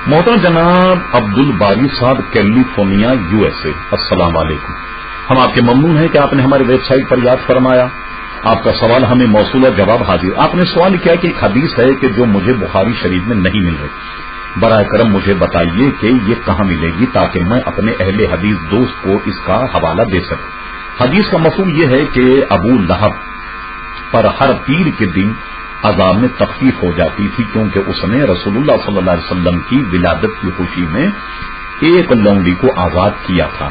محترم جناب عبد الباری صاحب کیلیفورنیا USA، السلام علیکم۔ ہم آپ کے ممنون ہیں کہ آپ نے ہماری ویب سائٹ پر یاد فرمایا۔ آپ کا سوال ہمیں موصول اور جواب حاضر۔ آپ نے سوال کیا کہ ایک حدیث ہے کہ جو مجھے بخاری شریف میں نہیں مل رہی، براہ کرم مجھے بتائیے کہ یہ کہاں ملے گی تاکہ میں اپنے اہل حدیث دوست کو اس کا حوالہ دے سکوں۔ حدیث کا مفہوم یہ ہے کہ ابو لہب پر ہر پیر کے دن عذاب میں تخفیف ہو جاتی تھی، کیونکہ اس نے رسول اللہ صلی اللہ علیہ وسلم کی ولادت کی خوشی میں ایک لونڈی کو آزاد کیا تھا۔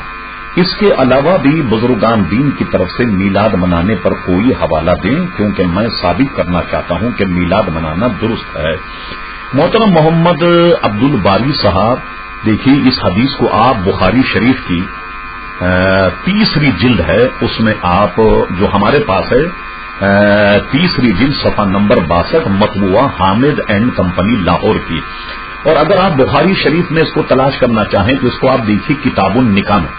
اس کے علاوہ بھی بزرگان دین کی طرف سے میلاد منانے پر کوئی حوالہ دیں، کیونکہ میں ثابت کرنا چاہتا ہوں کہ میلاد منانا درست ہے۔ محترم محمد عبد الباری صاحب، دیکھیے اس حدیث کو آپ بخاری شریف کی تیسری جلد ہے، اس میں آپ جو ہمارے پاس ہے تیسری جلد صفحہ نمبر 62 مطبوعہ حامد اینڈ کمپنی لاہور کی، اور اگر آپ بخاری شریف میں اس کو تلاش کرنا چاہیں تو اس کو آپ دیکھیے کتاب النکاح میں۔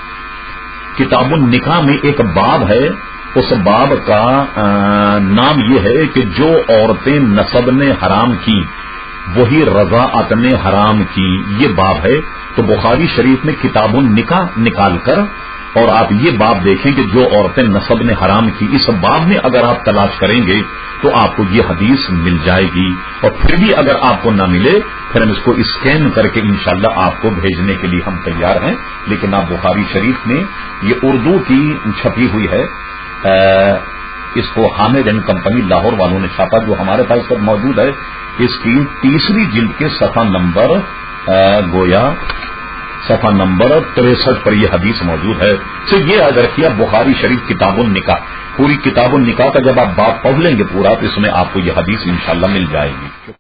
کتاب النکاح میں ایک باب ہے، اس باب کا نام یہ ہے کہ جو عورتیں نسب نے حرام کی وہی رضاعت نے حرام کی، یہ باب ہے۔ تو بخاری شریف میں کتاب النکاح نکال کر اور آپ یہ باب دیکھیں کہ جو عورتیں نسب نے حرام کی، اس باب میں اگر آپ تلاش کریں گے تو آپ کو یہ حدیث مل جائے گی، اور پھر بھی اگر آپ کو نہ ملے پھر ہم اس کو اسکین کر کے انشاءاللہ آپ کو بھیجنے کے لیے ہم تیار ہیں، لیکن آپ بخاری شریف میں یہ اردو کی چھپی ہوئی ہے، اس کو حامد اینڈ کمپنی لاہور والوں نے چھاپا، جو ہمارے پاس پر موجود ہے، اس کی تیسری جلد کے صفحہ نمبر گویا صفحہ نمبر 63 پر یہ حدیث موجود ہے۔ تو یہ یاد رکھیے بخاری شریف کتاب النکاح، پوری کتاب النکاح کا جب آپ باب پڑھ لیں گے پورا تو اس میں آپ کو یہ حدیث انشاءاللہ مل جائے گی۔